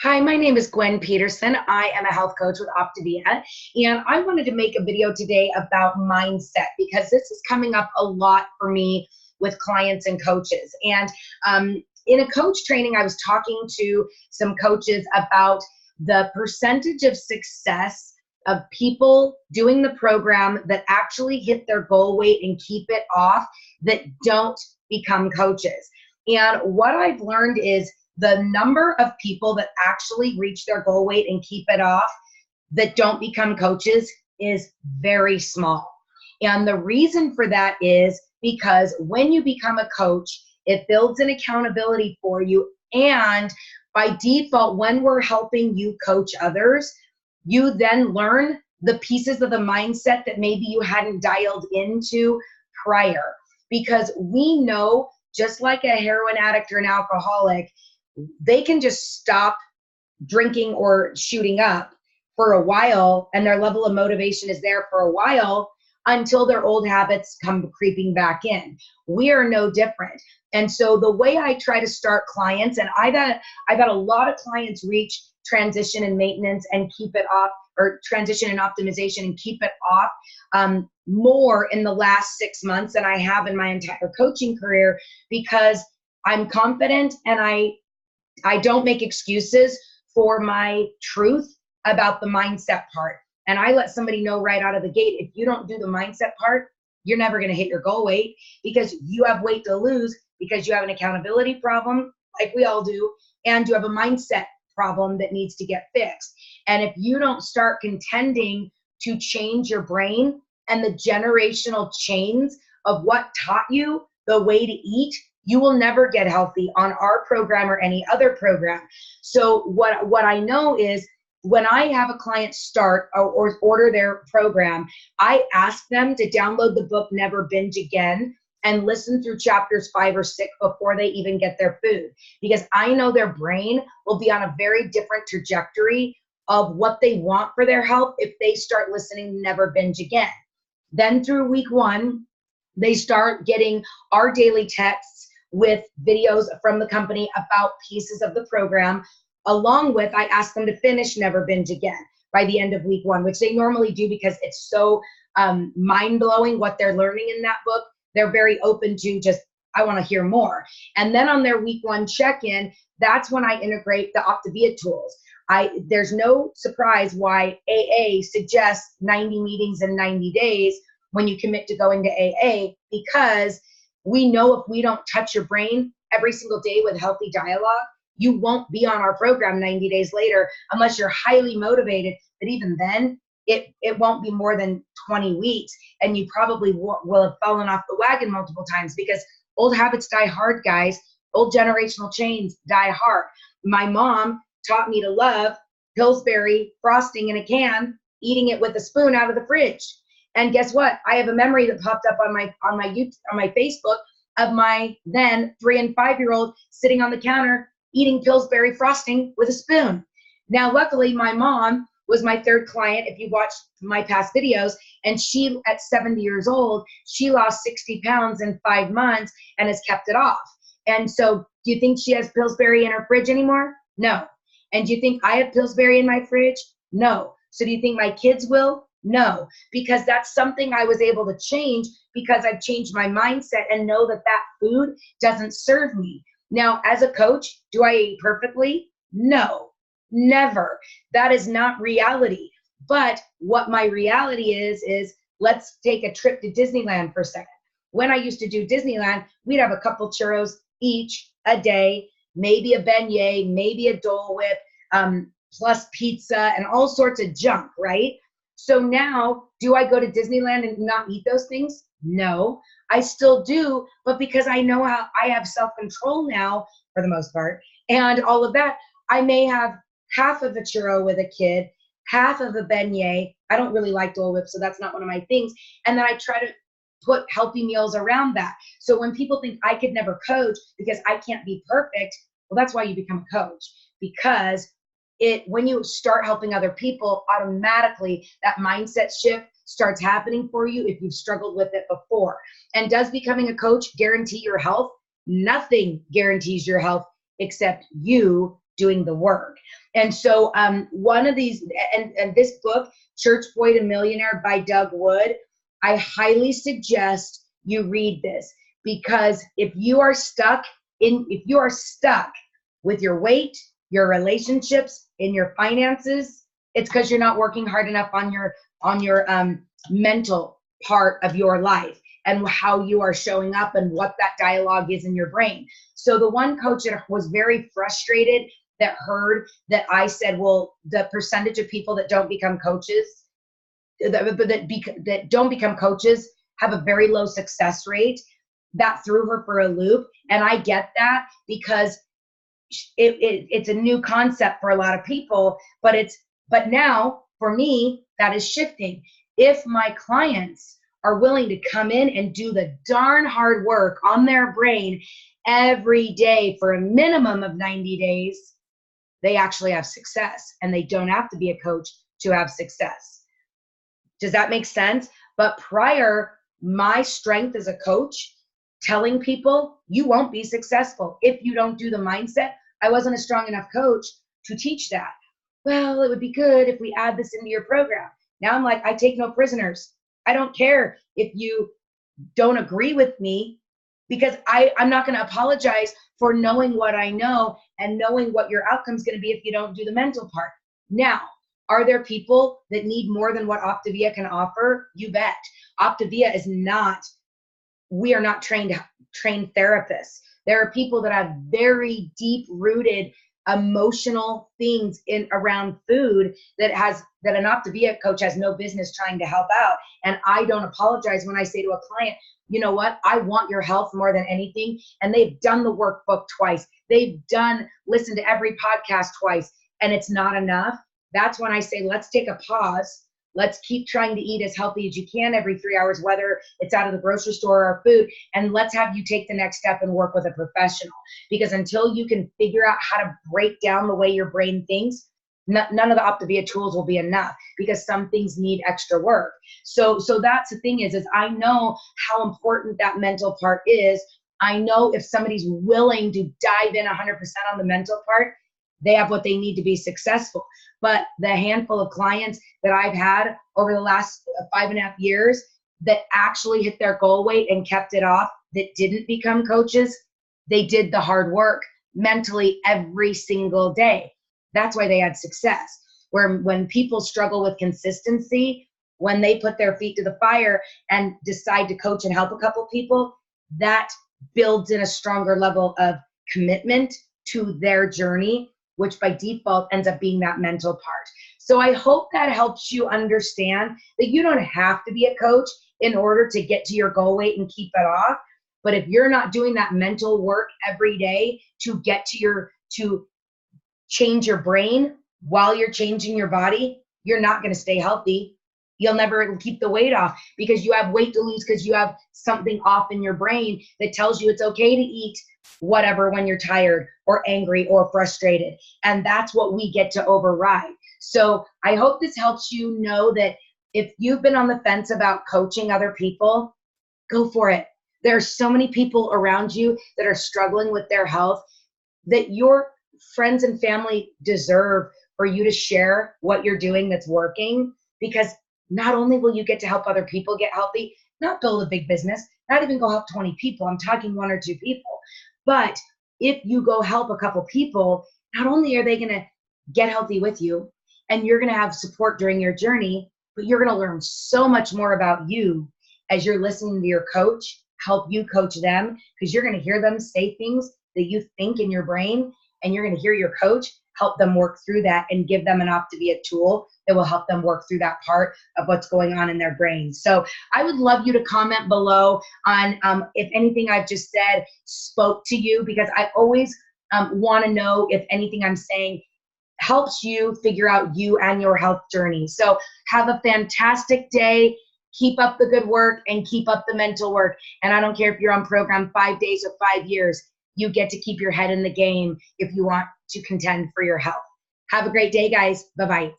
Hi, my name is Gwen Peterson. I am a health coach with Optavia, and I wanted to make a video today about mindset because this is coming up a lot for me with clients and coaches. And in a coach training, I was talking to some coaches about the percentage of success of people doing the program that actually hit their goal weight and keep it off that don't become coaches. And what I've learned is the number of people that actually reach their goal weight and keep it off that don't become coaches is very small. And the reason for that is because when you become a coach, it builds an accountability for you. And by default, when we're helping you coach others, you then learn the pieces of the mindset that maybe you hadn't dialed into prior. Because we know, just like a heroin addict or an alcoholic, they can just stop drinking or shooting up for a while, and their level of motivation is there for a while until their old habits come creeping back in. We are no different. And so the way I try to start clients, and I've had a lot of clients reach transition and maintenance and keep it off, or transition and optimization and keep it off more in the last 6 months than I have in my entire coaching career, because I'm confident and I don't make excuses for my truth about the mindset part. And I let somebody know right out of the gate, if you don't do the mindset part, you're never going to hit your goal weight, because you have weight to lose, because you have an accountability problem, like we all do, and you have a mindset problem that needs to get fixed. And if you don't start contending to change your brain and the generational chains of what taught you the way to eat, you will never get healthy on our program or any other program. So what I know is, when I have a client start or order their program, I ask them to download the book Never Binge Again and listen through chapters 5 or 6 before they even get their food, because I know their brain will be on a very different trajectory of what they want for their health if they start listening to Never Binge Again. Then through week 1, they start getting our daily texts with videos from the company about pieces of the program. Along with, I ask them to finish Never Binge Again by the end of week 1, which they normally do because it's so mind-blowing what they're learning in that book. They're very open to just, I want to hear more. And then on their week 1 check-in, that's when I integrate the Optavia tools. There's no surprise why AA suggests 90 meetings in 90 days when you commit to going to AA, because we know if we don't touch your brain every single day with healthy dialogue, you won't be on our program 90 days later unless you're highly motivated. But even then, it won't be more than 20 weeks. And you probably will have fallen off the wagon multiple times, because old habits die hard, guys. Old generational chains die hard. My mom taught me to love Pillsbury frosting in a can, eating it with a spoon out of the fridge. And guess what? I have a memory that popped up on my Facebook of my then 3 and 5-year-old sitting on the counter eating Pillsbury frosting with a spoon. Now, luckily, my mom was my 3rd client, if you watched my past videos, and she, at 70 years old, she lost 60 pounds in 5 months and has kept it off. And so, do you think she has Pillsbury in her fridge anymore? No. And do you think I have Pillsbury in my fridge? No. So do you think my kids will? No, because that's something I was able to change because I've changed my mindset and know that that food doesn't serve me. Now, as a coach, do I eat perfectly? No, never. That is not reality. But what my reality is let's take a trip to Disneyland for a second. When I used to do Disneyland, we'd have a couple churros each a day, maybe a beignet, maybe a Dole Whip, plus pizza and all sorts of junk, right? So now, do I go to Disneyland and not eat those things? No, I still do, but because I know how I have self-control now, for the most part, and all of that, I may have half of a churro with a kid, half of a beignet. I don't really like Dole Whip, so that's not one of my things. And then I try to put healthy meals around that. So when people think I could never coach because I can't be perfect, well, that's why you become a coach, because when you start helping other people, automatically that mindset shift starts happening for you if you've struggled with it before. And does becoming a coach guarantee your health? Nothing guarantees your health except you doing the work. And so one of these, and this book, Church Boy to Millionaire by Doug Wood, I highly suggest you read this, because if you are stuck with your weight, your relationships, in your finances, it's because you're not working hard enough on your mental part of your life and how you are showing up and what that dialogue is in your brain. So the one coach that was very frustrated that heard that I said, well, the percentage of people that don't become coaches, that don't become coaches have a very low success rate, that threw her for a loop. And I get that, because it's a new concept for a lot of people, but now for me, that is shifting. If my clients are willing to come in and do the darn hard work on their brain every day for a minimum of 90 days, they actually have success, and they don't have to be a coach to have success. Does that make sense? But prior, my strength as a coach, telling people you won't be successful if you don't do the mindset, I wasn't a strong enough coach to teach that. Well, it would be good if we add this into your program. Now I'm like, I take no prisoners. I don't care if you don't agree with me, because I'm not going to apologize for knowing what I know and knowing what your outcome is going to be if you don't do the mental part. Now, are there people that need more than what Optavia can offer? You bet. Optavia is not, we are not trained therapists. There are people that have very deep rooted emotional things in around food that an Optavia coach has no business trying to help out. And I don't apologize when I say to a client, you know what, I want your health more than anything. And they've done the workbook twice. They've listened to every podcast twice, and it's not enough. That's when I say, let's take a pause. Let's keep trying to eat as healthy as you can every 3 hours, whether it's out of the grocery store or food. And let's have you take the next step and work with a professional. Because until you can figure out how to break down the way your brain thinks, none of the Optavia tools will be enough, because some things need extra work. So that's the thing is I know how important that mental part is. I know if somebody's willing to dive in 100% on the mental part, they have what they need to be successful. But the handful of clients that I've had over the last 5.5 years that actually hit their goal weight and kept it off, that didn't become coaches, they did the hard work mentally every single day. That's why they had success. Where when people struggle with consistency, when they put their feet to the fire and decide to coach and help a couple people, that builds in a stronger level of commitment to their journey, which by default ends up being that mental part. So I hope that helps you understand that you don't have to be a coach in order to get to your goal weight and keep it off. But if you're not doing that mental work every day to get to change your brain while you're changing your body, you're not going to stay healthy. You'll never keep the weight off, because you have weight to lose because you have something off in your brain that tells you it's okay to eat whatever when you're tired or angry or frustrated. And that's what we get to override. So I hope this helps you know that if you've been on the fence about coaching other people, go for it. There are so many people around you that are struggling with their health that your friends and family deserve for you to share what you're doing that's working, because not only will you get to help other people get healthy, not build a big business, not even go help 20 people, I'm talking 1 or 2 people, but if you go help a couple people, not only are they going to get healthy with you and you're going to have support during your journey, but you're going to learn so much more about you as you're listening to your coach help you coach them, because you're going to hear them say things that you think in your brain, and you're going to hear your coach help them work through that and give them an Optavia tool that will help them work through that part of what's going on in their brain. So I would love you to comment below on if anything I've just said spoke to you, because I always want to know if anything I'm saying helps you figure out you and your health journey. So have a fantastic day. Keep up the good work and keep up the mental work. And I don't care if you're on program 5 days or 5 years, you get to keep your head in the game if you want to contend for your health. Have a great day, guys. Bye-bye.